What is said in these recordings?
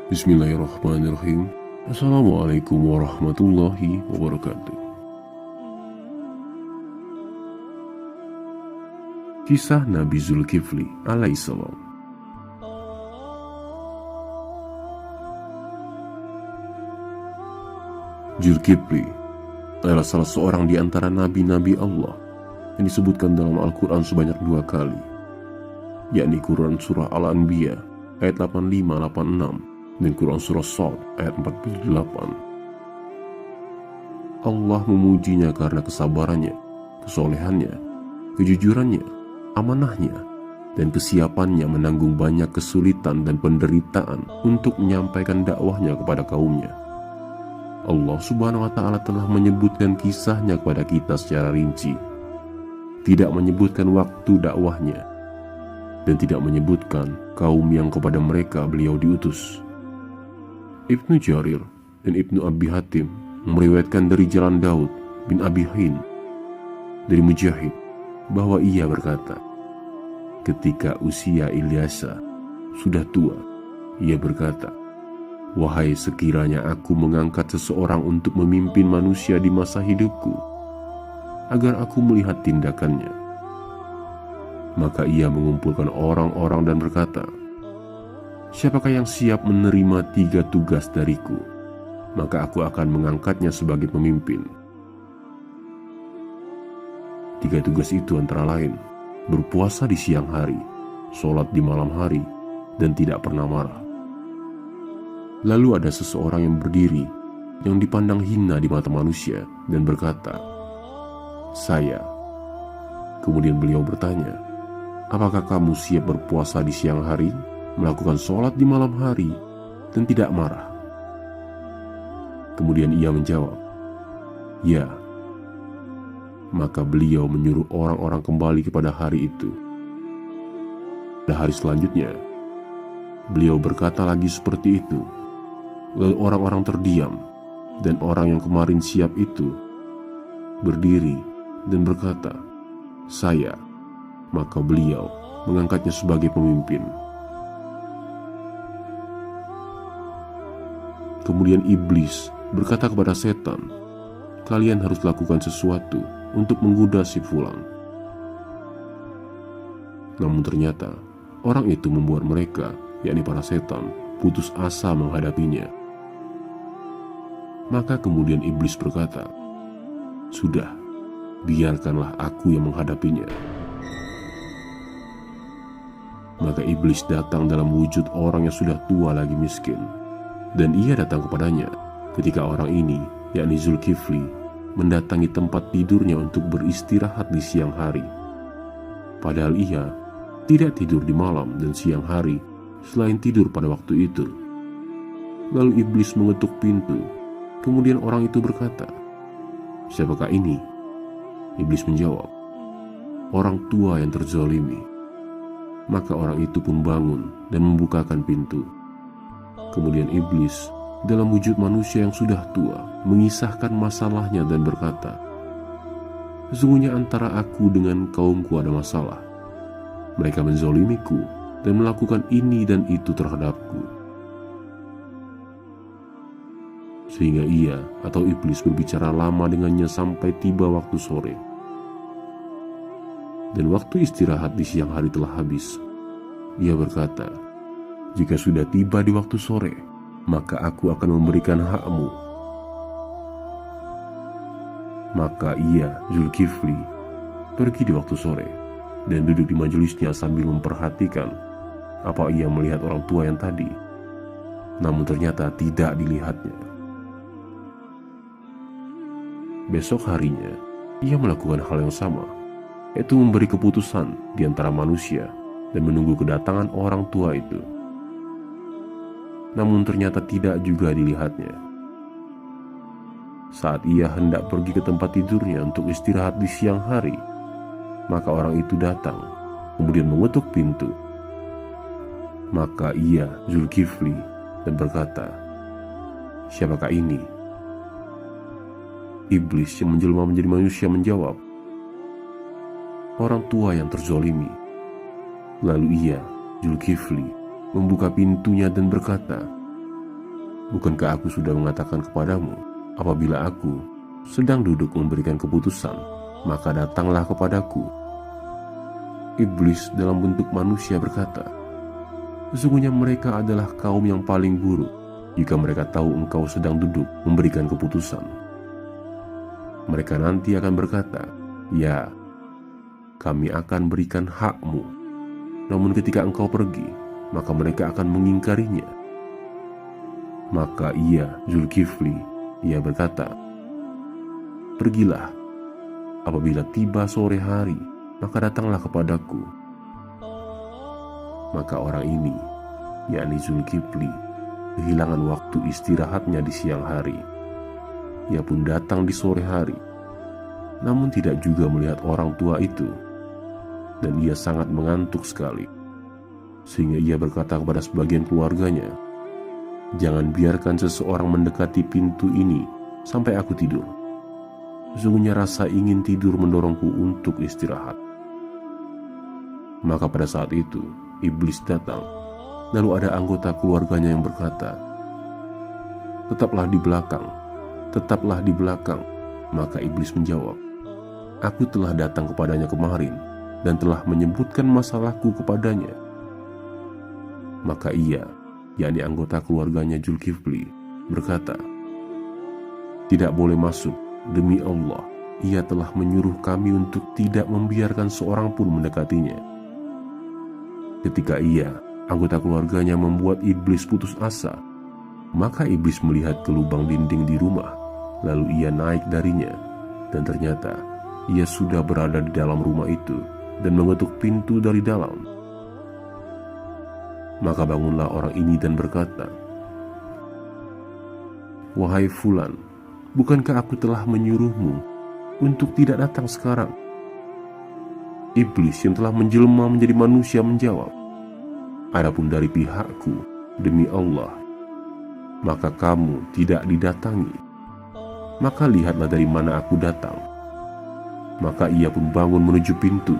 Bismillahirrahmanirrahim. Assalamualaikum warahmatullahi wabarakatuh. Kisah Nabi Zulkifli alaihissalam. Zulkifli adalah salah seorang di antara nabi-nabi Allah yang disebutkan dalam Al-Quran sebanyak 2 kali, yakni Quran Surah Al-Anbiya ayat 85-86 dan Quran Surah Shad ayat 48. Allah memujinya karena kesabarannya, kesolehannya, kejujurannya, amanahnya, dan kesiapannya menanggung banyak kesulitan dan penderitaan untuk menyampaikan dakwahnya kepada kaumnya. Allah Subhanahu wa Ta'ala telah menyebutkan kisahnya kepada kita secara rinci, tidak menyebutkan waktu dakwahnya, dan tidak menyebutkan kaum yang kepada mereka beliau diutus. Ibnu Jarir dan Ibnu Abi Hatim meriwayatkan dari jalan Daud bin Abi Hin dari Mujahid bahwa ia berkata, ketika usia Ilyasa sudah tua, ia berkata, wahai sekiranya aku mengangkat seseorang untuk memimpin manusia di masa hidupku, agar aku melihat tindakannya. Maka ia mengumpulkan orang-orang dan berkata, siapakah yang siap menerima 3 tugas dariku, maka aku akan mengangkatnya sebagai pemimpin. 3 tugas itu antara lain, berpuasa di siang hari, sholat di malam hari, dan tidak pernah marah. Lalu ada seseorang yang berdiri, yang dipandang hina di mata manusia, dan berkata, saya. Kemudian beliau bertanya, apakah kamu siap berpuasa di siang hari, melakukan sholat di malam hari, dan tidak marah? Kemudian ia menjawab, ya. Maka beliau menyuruh orang-orang kembali kepada hari itu. Pada hari selanjutnya, beliau berkata lagi seperti itu. Lalu orang-orang terdiam, dan orang yang kemarin siap itu berdiri dan berkata, saya. Maka beliau mengangkatnya sebagai pemimpin. Kemudian iblis berkata kepada setan, kalian harus lakukan sesuatu untuk menggoda si fulan. Namun ternyata orang itu membuat mereka, yakni para setan, putus asa menghadapinya. Maka kemudian iblis berkata, sudah, biarkanlah aku yang menghadapinya. Maka iblis datang dalam wujud orang yang sudah tua lagi miskin, dan ia datang kepadanya ketika orang ini, yakni Zulkifli, mendatangi tempat tidurnya untuk beristirahat di siang hari. Padahal ia tidak tidur di malam dan siang hari selain tidur pada waktu itu. Lalu iblis mengetuk pintu. Kemudian orang itu berkata, siapakah ini? Iblis menjawab, orang tua yang terzalimi. Maka orang itu pun bangun dan membukakan pintu. Kemudian iblis dalam wujud manusia yang sudah tua mengisahkan masalahnya dan berkata, sesungguhnya antara aku dengan kaumku ada masalah. Mereka menzalimiku dan melakukan ini dan itu terhadapku. Sehingga ia atau iblis berbicara lama dengannya sampai tiba waktu sore. Dan waktu istirahat di siang hari telah habis. Ia berkata, jika sudah tiba di waktu sore, maka aku akan memberikan hakmu. Maka ia, Zulkifli, pergi di waktu sore dan duduk di majelisnya sambil memperhatikan apa ia melihat orang tua yang tadi. Namun ternyata tidak dilihatnya. Besok harinya, ia melakukan hal yang sama, yaitu memberi keputusan di antara manusia dan menunggu kedatangan orang tua itu. Namun ternyata tidak juga dilihatnya. Saat ia hendak pergi ke tempat tidurnya untuk istirahat di siang hari, maka orang itu datang, kemudian mengetuk pintu. Maka ia, Zulkifli, dan berkata, siapakah ini? Iblis yang menjelma menjadi manusia menjawab, orang tua yang terzalimi. Lalu ia, Zulkifli, membuka pintunya dan berkata, bukankah aku sudah mengatakan kepadamu, apabila aku sedang duduk memberikan keputusan, maka datanglah kepadaku. Iblis dalam bentuk manusia berkata, sesungguhnya mereka adalah kaum yang paling buruk jika mereka tahu engkau sedang duduk memberikan keputusan. Mereka nanti akan berkata, ya, kami akan berikan hakmu. Namun ketika engkau pergi, maka mereka akan mengingkarinya. Maka Zulkifli, ia berkata, pergilah, apabila tiba sore hari, maka datanglah kepadaku. Maka orang ini, yakni Zulkifli, kehilangan waktu istirahatnya di siang hari. Ia pun datang di sore hari, namun tidak juga melihat orang tua itu, dan ia sangat mengantuk sekali. Sehingga ia berkata kepada sebagian keluarganya, jangan biarkan seseorang mendekati pintu ini sampai aku tidur. Sesungguhnya rasa ingin tidur mendorongku untuk istirahat. Maka pada saat itu, iblis datang. Lalu ada anggota keluarganya yang berkata, tetaplah di belakang, tetaplah di belakang. Maka iblis menjawab, aku telah datang kepadanya kemarin dan telah menyebutkan masalahku kepadanya. Maka yakni anggota keluarganya Zulkifli, berkata, tidak boleh masuk, demi Allah, ia telah menyuruh kami untuk tidak membiarkan seorang pun mendekatinya. Ketika anggota keluarganya membuat iblis putus asa, maka iblis melihat ke lubang dinding di rumah, lalu ia naik darinya, dan ternyata ia sudah berada di dalam rumah itu dan mengetuk pintu dari dalam. Maka bangunlah orang ini dan berkata, wahai Fulan, bukankah aku telah menyuruhmu untuk tidak datang sekarang? Iblis yang telah menjelma menjadi manusia menjawab, adapun dari pihakku, demi Allah, maka kamu tidak didatangi. Maka lihatlah dari mana aku datang. Maka ia pun bangun menuju pintu,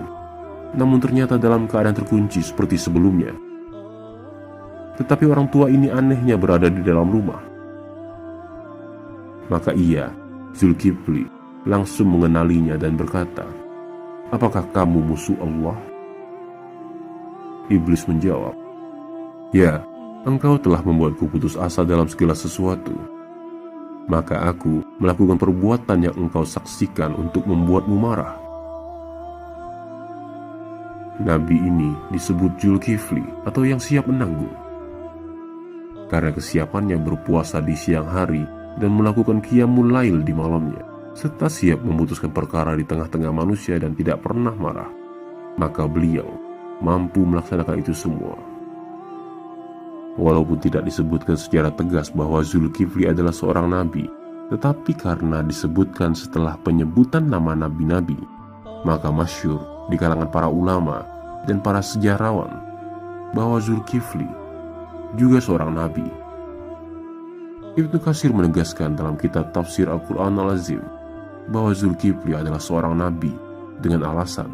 namun ternyata dalam keadaan terkunci seperti sebelumnya. Tetapi orang tua ini anehnya berada di dalam rumah. Maka Zulkifli, langsung mengenalinya dan berkata, apakah kamu musuh Allah? Iblis menjawab, ya, engkau telah membuatku putus asa dalam segala sesuatu. Maka aku melakukan perbuatan yang engkau saksikan untuk membuatmu marah. Nabi ini disebut Zulkifli atau yang siap menanggung, karena kesiapannya berpuasa di siang hari dan melakukan qiyamul lail di malamnya, serta siap memutuskan perkara di tengah-tengah manusia dan tidak pernah marah. Maka beliau mampu melaksanakan itu semua. Walaupun tidak disebutkan secara tegas bahwa Zulkifli adalah seorang nabi, tetapi karena disebutkan setelah penyebutan nama nabi-nabi, maka masyhur di kalangan para ulama dan para sejarawan bahwa Zulkifli juga seorang nabi. Ibnu Katsir menegaskan dalam kitab Tafsir Al-Quran Al-Azim bahwa Zulkifli adalah seorang nabi dengan alasan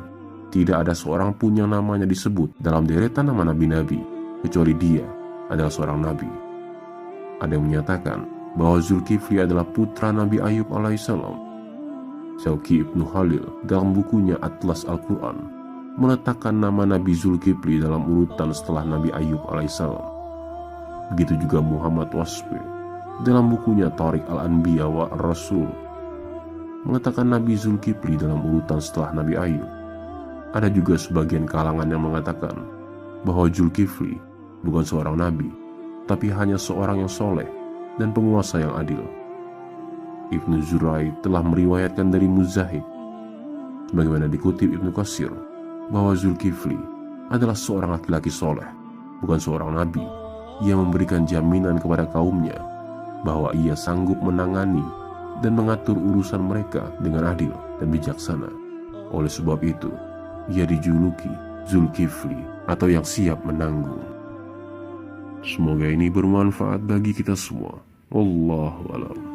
tidak ada seorang pun yang namanya disebut dalam deretan nama nabi-nabi kecuali dia adalah seorang nabi. Ada yang menyatakan bahwa Zulkifli adalah putra Nabi Ayub alaihissalam. Syauqi Ibnu Khalil dalam bukunya Atlas Al-Quran meletakkan nama Nabi Zulkifli dalam urutan setelah Nabi Ayub alaihissalam. Begitu juga Muhammad Wasfi dalam bukunya Tariq Al-Anbiya wa Rasul meletakkan Nabi Zulkifli dalam urutan setelah Nabi Ayub. Ada juga sebagian kalangan yang mengatakan bahwa Zulkifli bukan seorang nabi, tapi hanya seorang yang soleh dan penguasa yang adil. Ibnu Zurai telah meriwayatkan dari Muzahid, sebagaimana dikutip Ibnu Katsir, bahwa Zulkifli adalah seorang laki-laki soleh, bukan seorang nabi, yang memberikan jaminan kepada kaumnya bahwa ia sanggup menangani dan mengatur urusan mereka dengan adil dan bijaksana. Oleh sebab itu, ia dijuluki Zulkifli atau yang siap menanggung. Semoga ini bermanfaat bagi kita semua. Wallahu a'lam.